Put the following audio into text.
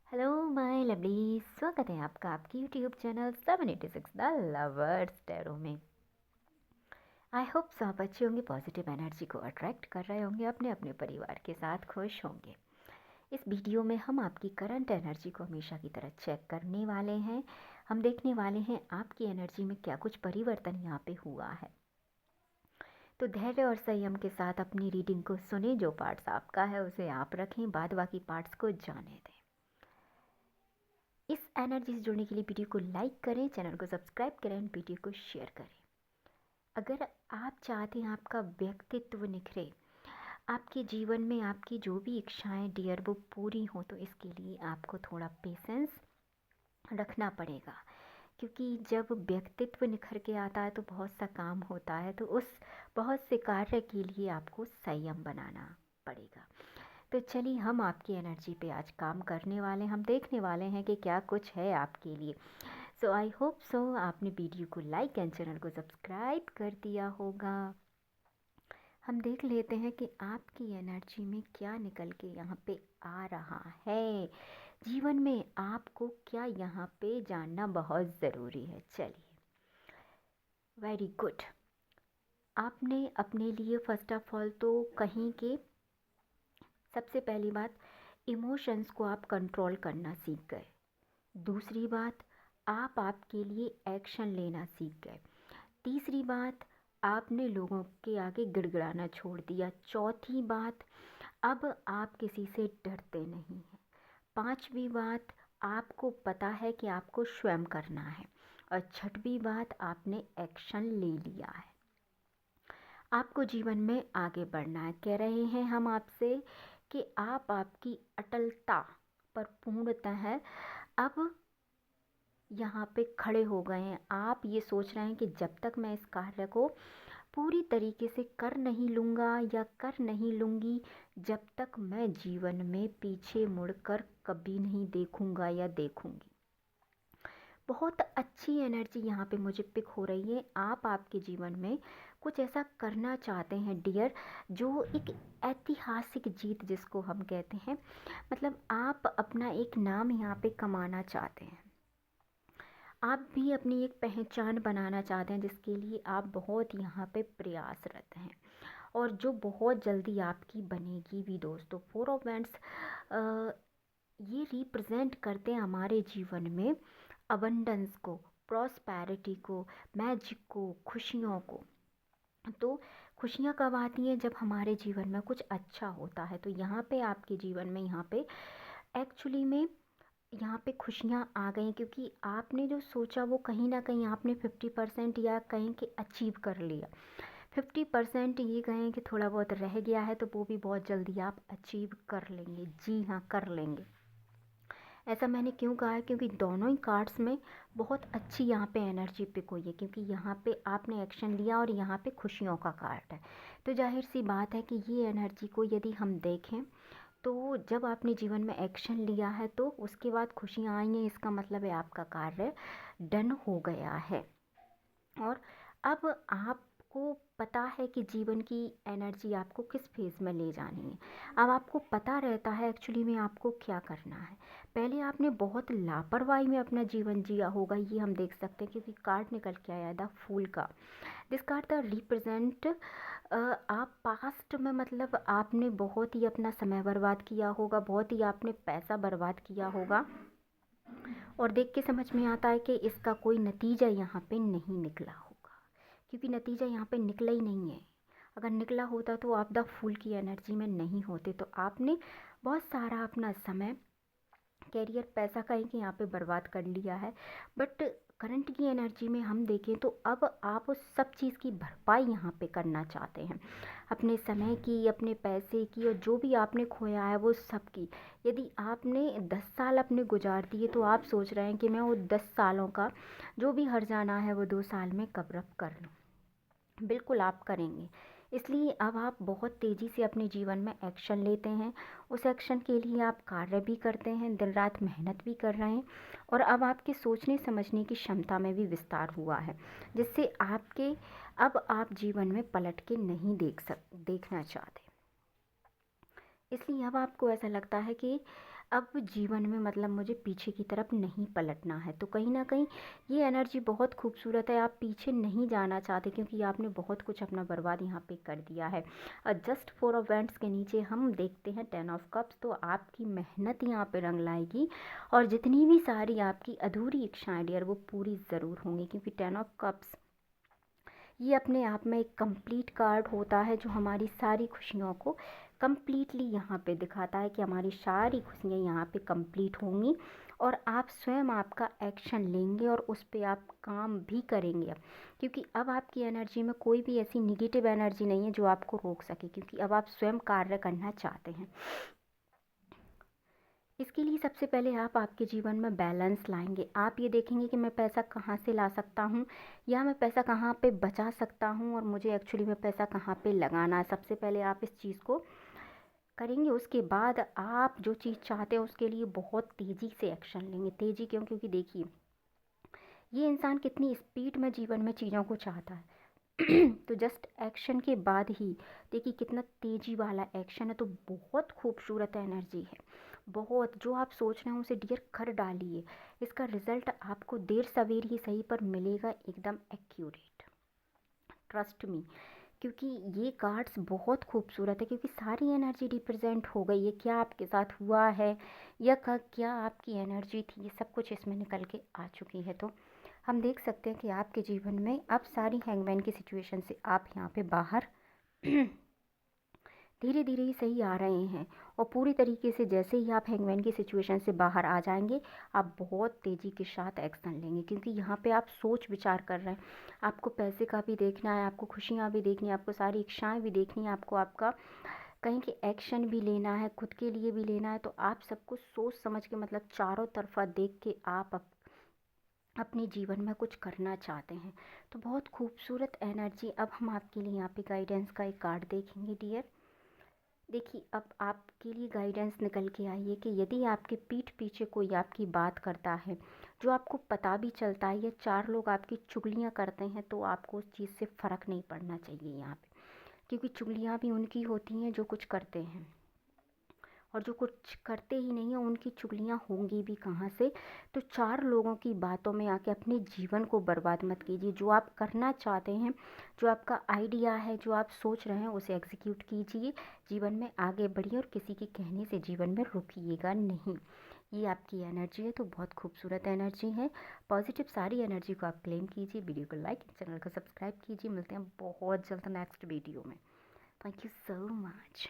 Hello my lovely, स्वागत है आपका आपकी YouTube channel 786 the lovers tarot में। आई होप सो आप अच्छे होंगे, पॉजिटिव एनर्जी को अट्रैक्ट कर रहे होंगे, अपने अपने परिवार के साथ खुश होंगे। इस वीडियो में हम आपकी करंट एनर्जी को हमेशा की तरह चेक करने वाले हैं। हम देखने वाले हैं आपकी एनर्जी में क्या कुछ परिवर्तन यहाँ पे हुआ है। तो धैर्य और संयम के साथ अपनी रीडिंग को सुने। जो पार्ट्स आपका है उसे आप रखें, बाद बाकी पार्ट्स को जाने दें। इस एनर्जी से जुड़ने के लिए वीडियो को लाइक करें, चैनल को सब्सक्राइब करें, वीडियो को शेयर करें। अगर आप चाहते हैं आपका व्यक्तित्व निखरे, आपके जीवन में आपकी जो भी इच्छाएं डियर वो पूरी हो, तो इसके लिए आपको थोड़ा पेशेंस रखना पड़ेगा। क्योंकि जब व्यक्तित्व निखर के आता है तो बहुत सा काम होता है, तो उस बहुत से कार्य के लिए आपको संयम बनाना पड़ेगा। तो चलिए हम आपकी एनर्जी पे आज काम करने वाले हैं। हम देखने वाले हैं कि क्या कुछ है आपके लिए। सो आई होप सो आपने वीडियो को लाइक एंड चैनल को सब्सक्राइब कर दिया होगा। हम देख लेते हैं कि आपकी एनर्जी में क्या निकल के यहाँ पे आ रहा है। जीवन में आपको क्या यहाँ पे जानना बहुत ज़रूरी है। चलिए, वेरी गुड। आपने अपने लिए फर्स्ट ऑफ ऑल तो कहीं के सबसे पहली बात, इमोशंस को आप कंट्रोल करना सीख गए। दूसरी बात, आप आपके लिए एक्शन लेना सीख गए। तीसरी बात, आपने लोगों के आगे गिड़गिड़ाना छोड़ दिया। चौथी बात, अब आप किसी से डरते नहीं हैं। पांचवी बात, आपको पता है कि आपको स्वयं करना है। और छठवीं बात, आपने एक्शन ले लिया है। आपको जीवन में आगे बढ़ना है। कह रहे हैं हम आपसे कि आप आपकी अटलता पर पूर्णतः अब यहाँ पे खड़े हो गए हैं। आप ये सोच रहे हैं कि जब तक मैं इस कार्य को पूरी तरीके से कर नहीं लूँगा या कर नहीं लूँगी, जब तक मैं जीवन में पीछे मुड़कर कभी नहीं देखूँगा या देखूँगी। बहुत अच्छी एनर्जी यहाँ पे मुझे पिक हो रही है। आप आपके जीवन में कुछ ऐसा करना चाहते हैं डियर, जो एक ऐतिहासिक जीत जिसको हम कहते हैं, मतलब आप अपना एक नाम यहाँ पे कमाना चाहते हैं। आप भी अपनी एक पहचान बनाना चाहते हैं, जिसके लिए आप बहुत यहाँ पे प्रयासरत हैं और जो बहुत जल्दी आपकी बनेगी भी दोस्तों। फोर ऑफ वैंड्स ये रिप्रेजेंट करते हैं हमारे जीवन में अबंडेंस को, प्रॉस्पैरिटी को, मैजिक को, खुशियों को। तो खुशियाँ कब आती हैं? जब हमारे जीवन में कुछ अच्छा होता है। तो यहाँ पे आपके जीवन में यहाँ पे एक्चुअली में यहाँ पे खुशियाँ आ गई, क्योंकि आपने जो सोचा वो कहीं ना कहीं आपने 50% या कहीं कि अचीव कर लिया। 50% ये कहें कि थोड़ा बहुत रह गया है, तो वो भी बहुत जल्दी आप अचीव कर लेंगे। जी हाँ, कर लेंगे। ऐसा मैंने क्यों कहा है? क्योंकि दोनों ही कार्ड्स में बहुत अच्छी यहाँ पे एनर्जी पिक हुई है, क्योंकि यहाँ पे आपने एक्शन लिया और यहाँ पे खुशियों का कार्ड है। तो जाहिर सी बात है कि ये एनर्जी को यदि हम देखें, तो जब आपने जीवन में एक्शन लिया है तो उसके बाद खुशियाँ आई हैं, इसका मतलब है आपका कार्य डन हो गया है। और अब आपको पता है कि जीवन की एनर्जी आपको किस फेज़ में ले जानी है। अब आपको पता रहता है एक्चुअली में आपको क्या करना है। पहले आपने बहुत लापरवाही में अपना जीवन जिया होगा, ये हम देख सकते हैं, क्योंकि कार्ड निकल के आया था फूल का। दिस कार्ड द रिप्रेजेंट आप पास्ट में, मतलब आपने बहुत ही अपना समय बर्बाद किया होगा, बहुत ही आपने पैसा बर्बाद किया होगा, और देख के समझ में आता है कि इसका कोई नतीजा यहाँ पे नहीं निकला होगा, क्योंकि नतीजा यहाँ पे निकला ही नहीं है। अगर निकला होता तो आप द फूल की एनर्जी में नहीं होते। तो आपने बहुत सारा अपना समय, कैरियर, पैसा कहीं कि यहाँ पे बर्बाद कर लिया है। बट करंट की एनर्जी में हम देखें तो अब आप उस सब चीज़ की भरपाई यहाँ पे करना चाहते हैं, अपने समय की, अपने पैसे की, और जो भी आपने खोया है वो सब की। यदि आपने 10 साल अपने गुजार दिए, तो आप सोच रहे हैं कि मैं वो 10 सालों का जो भी हर्जाना है वो 2 साल में कवर अप कर लूँ। बिल्कुल आप करेंगे। इसलिए अब आप बहुत तेज़ी से अपने जीवन में एक्शन लेते हैं। उस एक्शन के लिए आप कार्य भी करते हैं, दिन रात मेहनत भी कर रहे हैं, और अब आपके सोचने समझने की क्षमता में भी विस्तार हुआ है, जिससे आपके अब आप जीवन में पलट के नहीं देखना चाहते। इसलिए अब आपको ऐसा लगता है कि अब जीवन में मतलब मुझे पीछे की तरफ नहीं पलटना है। तो कहीं न कहीं ये एनर्जी बहुत खूबसूरत है, आप पीछे नहीं जाना चाहते क्योंकि आपने बहुत कुछ अपना बर्बाद यहाँ पे कर दिया है। जस्ट 4 ऑफ वैंड्स के नीचे हम देखते हैं 10 ऑफ कप्स, तो आपकी मेहनत यहाँ पे रंग लाएगी और जितनी भी सारी आपकी अधूरी इच्छाएँ डियर वो पूरी ज़रूर होंगी, क्योंकि 10 ऑफ कप्स ये अपने आप में एक कंप्लीट कार्ड होता है जो हमारी सारी खुशियों को कंप्लीटली यहाँ पे दिखाता है कि हमारी सारी खुशियाँ यहाँ पे कंप्लीट होंगी और आप स्वयं आपका एक्शन लेंगे और उस पे आप काम भी करेंगे अब, क्योंकि अब आपकी एनर्जी में कोई भी ऐसी निगेटिव एनर्जी नहीं है जो आपको रोक सके, क्योंकि अब आप स्वयं कार्य करना चाहते हैं। इसके लिए सबसे पहले आप आपके जीवन में बैलेंस लाएंगे। आप ये देखेंगे कि मैं पैसा कहाँ से ला सकता हूँ या मैं पैसा कहाँ पे बचा सकता हूँ और मुझे एक्चुअली में पैसा कहाँ पे लगाना है। सबसे पहले आप इस चीज़ को करेंगे, उसके बाद आप जो चीज़ चाहते हैं उसके लिए बहुत तेज़ी से एक्शन लेंगे। तेज़ी क्यों? क्योंकि देखिए ये इंसान कितनी स्पीड में जीवन में चीज़ों को चाहता है तो जस्ट एक्शन के बाद ही देखिए कितना तेज़ी वाला एक्शन है। तो बहुत खूबसूरत एनर्जी है, बहुत जो आप सोच रहे हैं उसे डियर कर डालिए। इसका रिजल्ट आपको देर सवेर ही सही पर मिलेगा, एकदम एक्यूरेट, ट्रस्ट मी। क्योंकि ये कार्ड्स बहुत खूबसूरत है, क्योंकि सारी एनर्जी रिप्रेजेंट हो गई है। क्या आपके साथ हुआ है या क्या आपकी एनर्जी थी, ये सब कुछ इसमें निकल के आ चुकी है। तो हम देख सकते हैं कि आपके जीवन में अब सारी हैंगमैन की सिचुएशन से आप यहाँ पे बाहर धीरे धीरे ही सही आ रहे हैं और पूरी तरीके से जैसे ही आप हैंगमैन की सिचुएशन से बाहर आ जाएंगे आप बहुत तेज़ी के साथ एक्शन लेंगे, क्योंकि यहाँ पे आप सोच विचार कर रहे हैं। आपको पैसे का भी देखना है, आपको खुशियाँ भी देखनी है, आपको सारी इच्छाएं भी देखनी है, आपको आपका कहीं के एक्शन भी लेना है, खुद के लिए भी लेना है। तो आप सब कुछ सोच समझ के मतलब चारों तरफा देख के आप अपने जीवन में कुछ करना चाहते हैं। तो बहुत खूबसूरत एनर्जी। अब हम आपके लिए यहाँ पे गाइडेंस का एक कार्ड देखेंगे डियर। देखिए अब आपके लिए गाइडेंस निकल के आई है कि यदि आपके पीठ पीछे कोई आपकी बात करता है जो आपको पता भी चलता है या 4 लोग आपकी चुगलियाँ करते हैं, तो आपको उस चीज़ से फ़र्क नहीं पड़ना चाहिए यहाँ पे, क्योंकि चुगलियाँ भी उनकी होती हैं जो कुछ करते हैं, और जो कुछ करते ही नहीं हैं उनकी चुगलियाँ होंगी भी कहाँ से। तो 4 लोगों की बातों में आके अपने जीवन को बर्बाद मत कीजिए। जो आप करना चाहते हैं, जो आपका आइडिया है, जो आप सोच रहे हैं उसे एग्जीक्यूट कीजिए, जीवन में आगे बढ़िए और किसी के कहने से जीवन में रुकिएगा नहीं। ये आपकी एनर्जी है, तो बहुत खूबसूरत एनर्जी है। पॉजिटिव सारी एनर्जी को आप क्लेम कीजिए। वीडियो को लाइक, चैनल को सब्सक्राइब कीजिए। मिलते हैं बहुत जल्द नेक्स्ट वीडियो में। Thank you so much.